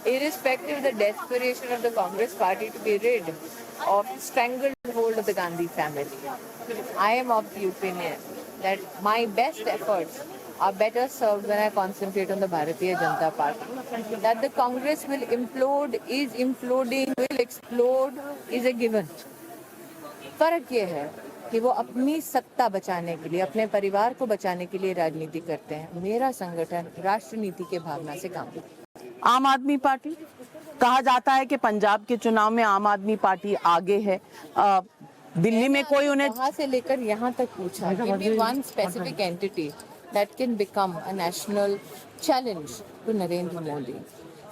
Irrespective of the desperation of the Congress party to be rid of stranglehold of the Gandhi family, I am of the opinion that my best efforts are better served when I concentrate on the Bharatiya Janata Party. That the Congress will implode, is imploding, will explode is a given. फर्क ये है कि वो अपनी सत्ता बचाने के लिए, अपने परिवार को बचाने के लिए राजनीति करते हैं। मेरा संगठन राष्ट्र नीति के भावना से काम करता है। आम आदमी पार्टी, कहा जाता है कि पंजाब के चुनाव में आम आदमी पार्टी आगे है। दिल्ली में कोई उन्हें वहां से लेकर यहाँ तक पूछा, give me one specific entity that can become a national challenge to Narendra Modi.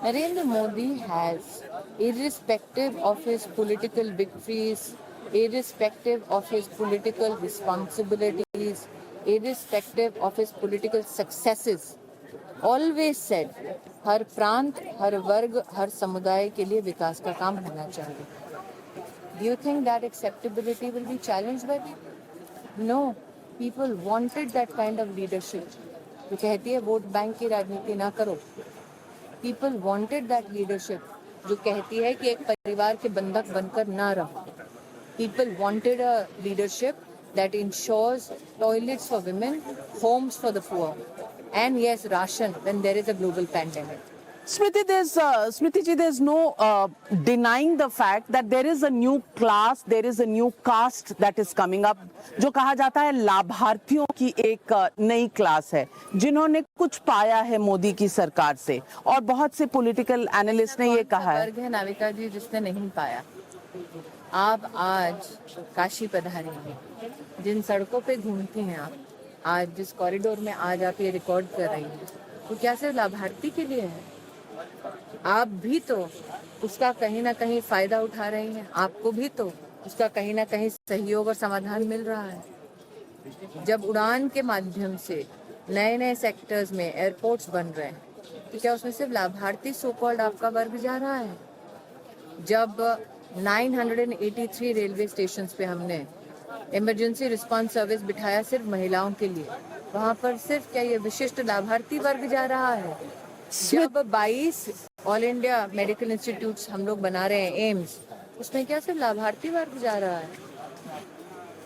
Narendra Modi has, irrespective of his political victories, irrespective of his political responsibilities, irrespective of his political successes, always said, हर प्रांत, हर वर्ग, हर समुदाय के लिए विकास का काम होना चाहिए. Do you think that acceptability will be challenged by people? No. People wanted that kind of leadership. जो कहती है वोट बैंक की राजनीति ना करो. People wanted that leadership. जो कहती है कि एक परिवार के बंधक बनकर ना रहो. People wanted a leadership that ensures toilets for women, homes for the poor, and yes, ration when there is a global pandemic. Smriti ji, there's no denying the fact that there is a new class, there is a new caste that is coming up, जो कहा जाता है लाभार्थियों की एक नई class है जिन्होंने कुछ पाया है मोदी की सरकार से, और बहुत से पॉलिटिकल एनालिस्ट ने ये कहा है। वर्ग है नाविका जी जिसने नहीं पाया। आप आज काशी पधारी हैं, जिन सड़कों पे घूमती हैं आप, आज जिस कॉरिडोर में आज आप ये रिकॉर्ड कर रही हैं, वो क्या सिर्फ लाभार्थी के लिए है? आप भी तो उसका कहीं ना कहीं फायदा उठा रही हैं, आपको भी तो उसका कहीं ना कहीं सहयोग और समाधान मिल रहा है। जब उड़ान के माध्यम से नए नए सेक्टर्स में एयरपोर्ट्स बन रहे हैं, तो क्या उसमें सिर्फ लाभार्थी सो कॉल्ड आपका वर्ग जा रहा है? जब 983 रेलवे स्टेशंस पे हमने इमरजेंसी रिस्पांस सर्विस बिठाया सिर्फ महिलाओं के लिए, वहाँ पर सिर्फ क्या ये विशिष्ट लाभार्थी वर्ग जा रहा है? जब 22 ऑल इंडिया मेडिकल इंस्टीट्यूट्स हम लोग बना रहे हैं, एम्स, उसमें क्या सिर्फ लाभार्थी वर्ग जा रहा है?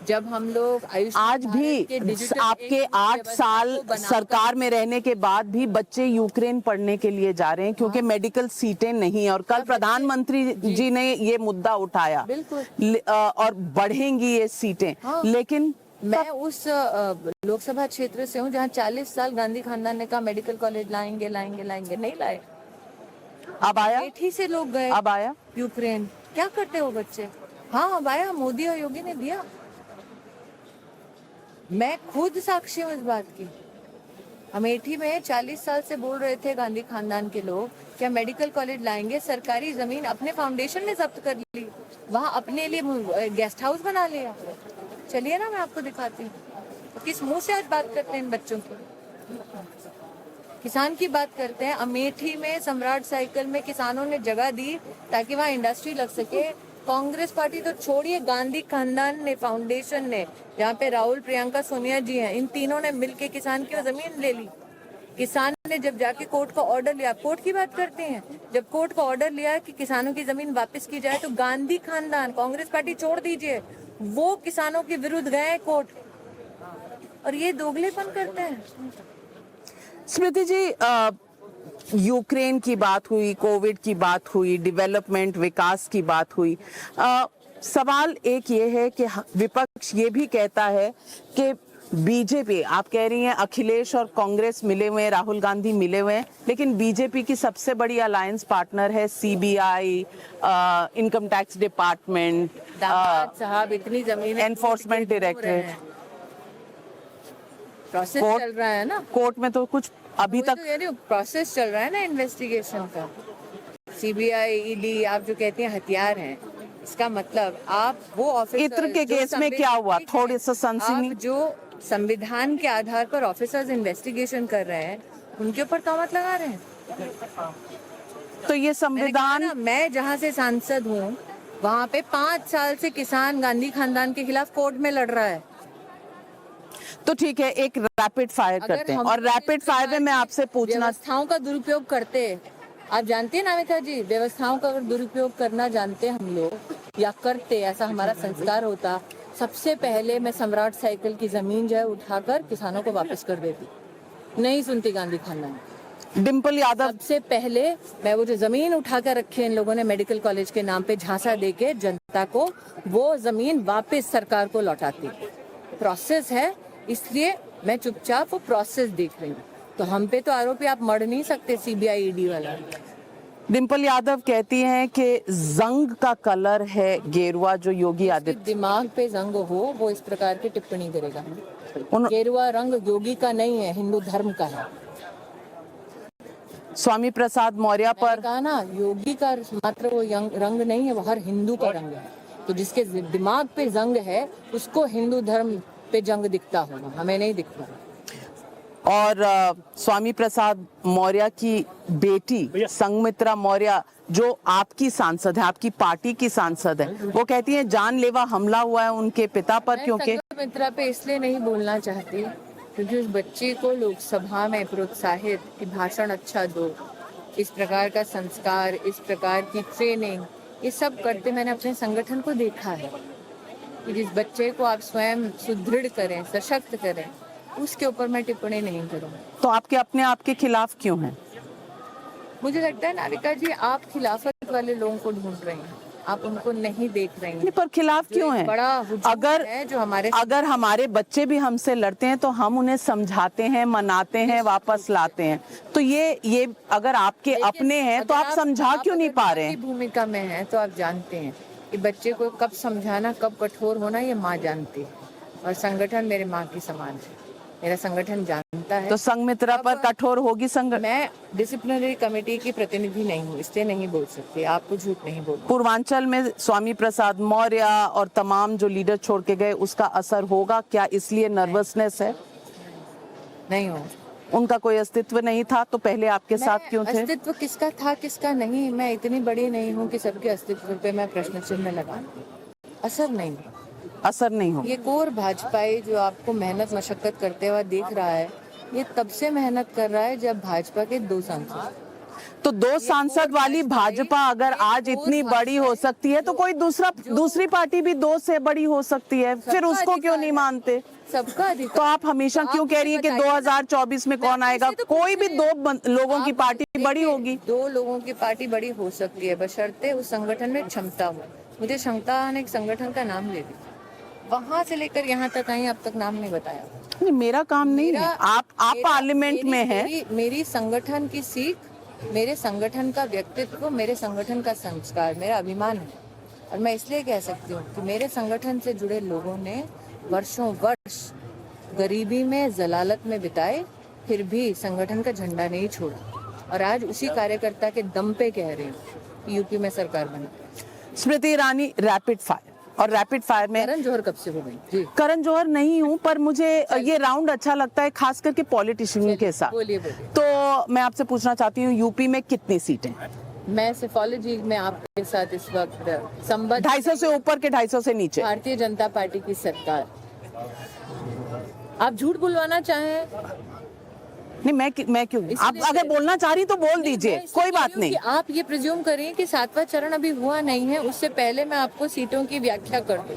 जब हम लोग आज भी आपके 8 साल सरकार में रहने के बाद भी बच्चे यूक्रेन पढ़ने के लिए जा रहे हैं क्योंकि मेडिकल सीटें नहीं, और कल प्रधानमंत्री जी ने ये मुद्दा उठाया और बढ़ेंगी ये सीटें। लेकिन मैं उस लोकसभा क्षेत्र से हूँ जहाँ 40 साल गांधी खानदान ने कहा मेडिकल कॉलेज लाएंगे लाएंगे लाएंगे, नहीं लाए। अब आया, अमेठी से लोग गए, अब आया यूक्रेन। क्या करते हो बच्चे? हाँ, अब आया, मोदी और योगी ने दिया। मैं खुद साक्षी हूँ इस बात की। अमेठी में 40 साल से बोल रहे थे गांधी खानदान के लोग क्या मेडिकल कॉलेज लाएंगे, सरकारी जमीन अपने फाउंडेशन ने जब्त कर ली, वहाँ अपने लिए गेस्ट हाउस बना लिया। चलिए ना, मैं आपको दिखाती हूँ। तो किस मुंह से आज बात करते हैं इन बच्चों की? किसान की बात करते हैं। अमेठी में सम्राट साइकिल में किसानों ने जगह दी ताकि वहाँ इंडस्ट्री लग सके। कांग्रेस पार्टी तो छोड़िए, गांधी खानदान ने, फाउंडेशन ने, जहाँ पे राहुल, प्रियंका, सोनिया जी हैं, इन तीनों ने मिलके किसान की जमीन ले ली। किसान ने जब जाके कोर्ट का ऑर्डर लिया, कोर्ट की बात करते हैं, जब कोर्ट का ऑर्डर लिया कि किसानों की जमीन वापस की जाए, तो गांधी खानदान, कांग्रेस पार्टी छोड़ दीजिए, वो किसानों के विरुद्ध गए कोर्ट, और ये दोगलेपन करते हैं। स्मृति जी, यूक्रेन की बात हुई, कोविड की बात हुई, डेवलपमेंट, विकास की बात हुई। सवाल एक ये है कि विपक्ष ये भी कहता है कि बीजेपी, आप कह रही हैं अखिलेश और कांग्रेस मिले हुए हैं, राहुल गांधी मिले हुए हैं, लेकिन बीजेपी की सबसे बड़ी अलायंस पार्टनर है सीबीआई, इनकम टैक्स डिपार्टमेंट, साहब इतनी जमीन, एनफोर्समेंट डायरेक्टरेट, प्रोसेस चल रहा है ना कोर्ट में, तो कुछ अभी तक तो प्रोसेस चल रहा है ना इन्वेस्टिगेशन का। सीबीआई, ईडी, आप जो कहते हैं हथियार हैं, इसका मतलब आप वो ऑफिसर, इत्र के केस में क्या हुआ, थोड़े सा सनसनी, जो संविधान के आधार पर ऑफिसर्स इन्वेस्टिगेशन कर रहे हैं, उनके ऊपर तहमत लगा रहे हैं। तो ये संविधान, मैं जहाँ से सांसद हूँ वहाँ पे 5 साल से किसान गांधी खानदान के खिलाफ कोर्ट में लड़ रहा है। तो ठीक है, एक रैपिड फायर करते हैं, और रैपिड फायर में मैं आपसे पूछना, व्यवस्थाओं का दुरुपयोग करते, आप जानते हैं नामिका जी, व्यवस्थाओं का अगर दुरुपयोग करना जानते हम लोग या करते, ऐसा हमारा संस्कार होता, सबसे पहले मैं सम्राट साइकिल की जमीन जो है उठाकर किसानों को वापस कर देती। नहीं सुनती गांधी खानदान। डिम्पल यादव, सबसे पहले मैं वो जो जमीन उठा कर रखी है इन लोगों ने मेडिकल कॉलेज के नाम पे झांसा देके जनता को, वो जमीन वापस सरकार को लौटाती। प्रोसेस है, इसलिए मैं चुपचाप वो प्रोसेस देख रही हूँ। तो हम पे तो आरोपी आप मर नहीं सकते, सीबीआई, ईडी वाला। डिम्पल यादव कहती हैं कि जंग का कलर है गेरुआ, जो योगी आदित्य, दिमाग पे जंग हो वो इस प्रकार की टिप्पणी करेगा। गेरुआ रंग योगी का नहीं है, हिंदू धर्म का है। स्वामी प्रसाद मौर्य पर कहा ना, योगी का मात्र वो रंग नहीं है, वो हर हिंदू का रंग है। तो जिसके दिमाग पे जंग है उसको हिंदू धर्म पे जंग दिखता होगा, हमें नहीं दिखता। और स्वामी प्रसाद मौर्य की बेटी संघमित्रा मौर्य, जो आपकी सांसद है, आपकी पार्टी की सांसद है, वो कहती है जानलेवा हमला हुआ है उनके पिता पर। क्योंकि संघमित्रा पे इसलिए नहीं बोलना चाहती क्योंकि उस बच्ची को लोकसभा में प्रोत्साहित कि भाषण अच्छा दो, इस प्रकार का संस्कार, इस प्रकार की ट्रेनिंग, ये सब करते मैंने अपने संगठन को देखा है कि जिस बच्चे को आप स्वयं सुदृढ़ करें, सशक्त करें, उसके ऊपर मैं टिप्पणी नहीं करूँगी। तो आपके अपने आप के खिलाफ क्यों हैं? मुझे लगता है नाविका जी, आप खिलाफत वाले लोगों को ढूंढ रही हैं, आप उनको नहीं देख रही नहीं, हैं। पर खिलाफ जो क्यों एक हैं? बड़ा हुजूम अगर है जो हमारे अगर हमारे बच्चे भी हमसे लड़ते हैं तो हम उन्हें समझाते हैं, मनाते हैं, वापस लाते हैं। तो ये अगर आपके लेकिन अपने हैं तो अगर आप समझा क्यों नहीं अगर पा माँ रहे की हैं? भूमिका में है तो आप जानते हैं कि बच्चे को कब समझाना, कब कठोर होना, ये माँ जानती है। और संगठन मेरे माँ की समान है, मेरा संगठन जानता है। तो संघमित्रा पर कठोर होगी संगठन? मैं डिसिप्लिनरी कमेटी की प्रतिनिधि नहीं हूँ, इसलिए नहीं बोल सकती, आपको झूठ नहीं बोलना। पूर्वांचल में स्वामी प्रसाद मौर्य और तमाम जो लीडर छोड़ के गए, उसका असर होगा क्या? इसलिए नर्वसनेस है? नहीं हो, उनका कोई अस्तित्व नहीं था तो पहले आपके साथ क्यों थे? अस्तित्व किसका था किसका नहीं, मैं इतनी बड़ी नहीं हूँ कि सबके अस्तित्व पे मैं प्रश्न चिन्ह लगा। असर नहीं, असर नहीं हो। ये कोर भाजपाई जो आपको मेहनत मशक्कत करते हुए दिख रहा है, ये तब से मेहनत कर रहा है जब भाजपा के 2 सांसद। तो 2 सांसद वाली भाजपा अगर आज इतनी बड़ी हो सकती है तो कोई दूसरी पार्टी भी 2 से बड़ी हो सकती है, फिर उसको क्यों नहीं मानते? सबका अधिकार। तो आप हमेशा क्यों कह रही है कि 2024 में कौन आएगा? कोई भी 2 लोगों की पार्टी बड़ी होगी। 2 लोगों की पार्टी बड़ी हो सकती है, बशर्ते उस संगठन में क्षमता हो। मुझे क्षमता ने एक संगठन का नाम ले दिया, वहां से लेकर यहाँ तक आई, अब तक नाम नहीं बताया। नहीं, मेरा काम नहीं है। आप पार्लियामेंट में हैं। मेरी संगठन की सीख, मेरे संगठन का व्यक्तित्व, मेरे संगठन का संस्कार मेरा अभिमान है। और मैं इसलिए कह सकती हूँ कि मेरे संगठन से जुड़े लोगों ने वर्षों वर्ष गरीबी में, जलालत में बिताए, फिर भी संगठन का झंडा नहीं छोड़ा। और आज उसी कार्यकर्ता के दम पे कह रही हूँ कि यूपी में सरकार बना। स्मृति ईरानी, रैपिड फायर, और रैपिड फायर में करण जौहर कब से हो गई जी? करण जौहर नहीं हूँ, पर मुझे ये राउंड अच्छा लगता है, खास करके पॉलिटिशियन के साथ। बोलिए। तो मैं आपसे पूछना चाहती हूँ, यूपी में कितनी सीटें? मैं सिफोलॉजी में आपके साथ इस वक्त संबद्ध 250 से ऊपर के 250 से नीचे? भारतीय जनता पार्टी की सरकार। आप झूठ बुलवाना चाहें? नहीं, मैं क्यों? आप अगर बोलना चाह रही तो बोल दीजिए, कोई बात नहीं। आप ये प्रिज्यूम करें कि 7वां चरण अभी हुआ नहीं है, उससे पहले मैं आपको सीटों की व्याख्या कर दूं,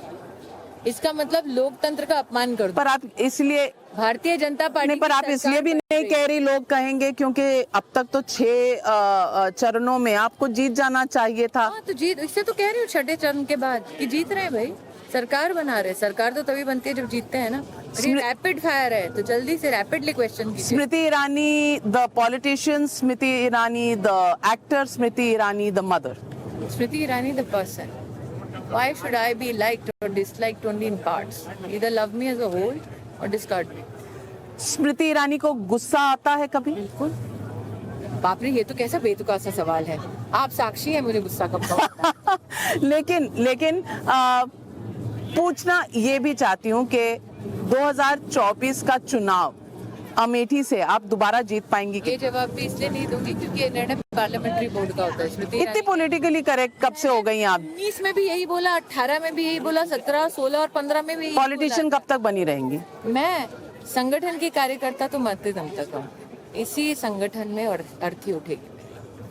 इसका मतलब लोकतंत्र का अपमान कर दूं। पर आप इसलिए भारतीय जनता पार्टी नहीं, पर आप इसलिए भी नहीं कह रही, लोग कहेंगे क्योंकि अब तक तो 6 चरणों में आपको जीत जाना चाहिए था। हाँ, तो जीत, इससे तो कह रही हूँ 6ठे चरण के बाद कि जीत रहे हैं भाई, सरकार बना रहे। सरकार तो तभी बनती है जब जीतते हैं ना। रैपिड फायर है तो जल्दी से रैपिडली क्वेश्चन कीजिए। Smriti Irani the politician, Smriti Irani the actor, Smriti Irani the mother. Smriti Irani the person. Why should I be liked or disliked only in parts? Either love me as a whole or discard me. Smriti Irani को गुस्सा आता है कभी? बिल्कुल। बाप रे, ये तो कैसा बेतुका सा सवाल है। आप साक्षी है मुझे गुस्सा कब आता है। लेकिन पूछना ये भी चाहती हूँ कि 2024 का चुनाव अमेठी से आप दोबारा जीत पाएंगी? ये जवाब भी इसलिए नहीं दूंगी क्योंकि ये निर्णय पार्लियामेंट्री बोर्ड का होता है। स्मृति इतनी पॉलिटिकली करेक्ट कब से हो गई आप? 19 में भी यही बोला, 18 में भी यही बोला, 17, 16 और 15 में भी यही पॉलिटिशियन कब तक बनी रहेंगी? मैं संगठन की कार्यकर्ता तो मरते दम तक हूँ, इसी संगठन में अर्थी उठेगी।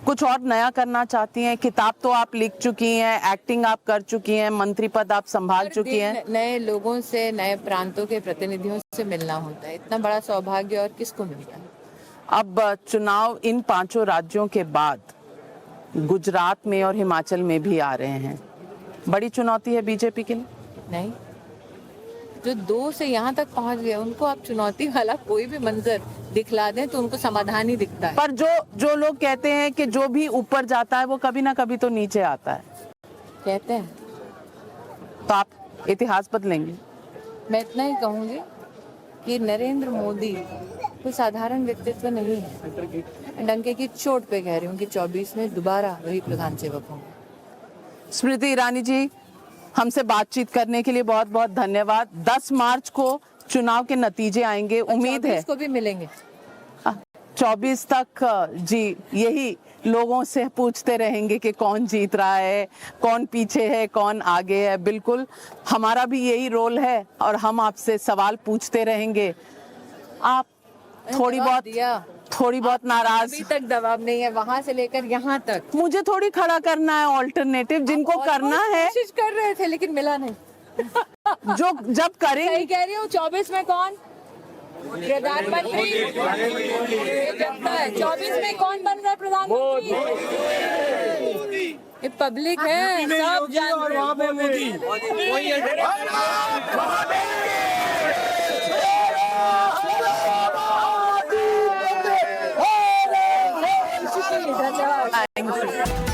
कुछ और नया करना चाहती हैं? किताब तो आप लिख चुकी हैं, एक्टिंग आप कर चुकी हैं, मंत्री पद आप संभाल चुकी हैं। नए लोगों से, नए प्रांतों के प्रतिनिधियों से मिलना होता है, इतना बड़ा सौभाग्य और किसको मिलता है। अब चुनाव इन 5 राज्यों के बाद गुजरात में और हिमाचल में भी आ रहे हैं, बड़ी चुनौती है बीजेपी के लिए? नहीं, जो 2 से यहाँ तक पहुँच गए उनको आप चुनौती वाला कोई भी मंजर दिखला दें तो उनको समाधान ही दिखता है। पर जो लोग कहते हैं कि जो भी ऊपर जाता है वो कभी ना कभी तो नीचे आता है, कहते हैं, तो आप इतिहास बदलेंगे? मैं इतना ही कहूंगी कि नरेंद्र मोदी कोई साधारण व्यक्तित्व नहीं है। डंके की चोट पे कह रही हूँ कि 24 में दोबारा वही प्रधान सेवक होंगे। स्मृति ईरानी जी, हमसे बातचीत करने के लिए बहुत बहुत धन्यवाद। 10 मार्च को चुनाव के नतीजे आएंगे, उम्मीद है 24 को भी मिलेंगे। 24 तक जी यही लोगों से पूछते रहेंगे कि कौन जीत रहा है, कौन पीछे है, कौन आगे है। बिल्कुल हमारा भी यही रोल है और हम आपसे सवाल पूछते रहेंगे। आप थोड़ी बहुत नाराज, अभी तक दबाव नहीं है, वहां से लेकर यहाँ तक। मुझे थोड़ी खड़ा करना है ऑल्टरनेटिव, जिनको करना है। कोशिश कर रहे थे लेकिन मिला नहीं। जो जब करेंगे, सही कह रही हूँ, 24 में कौन? प्रधानमंत्री ये जनता है। 24 में कौन बन रहा है प्रधानमंत्री? ये पब्लिक है, सब जानते हैं।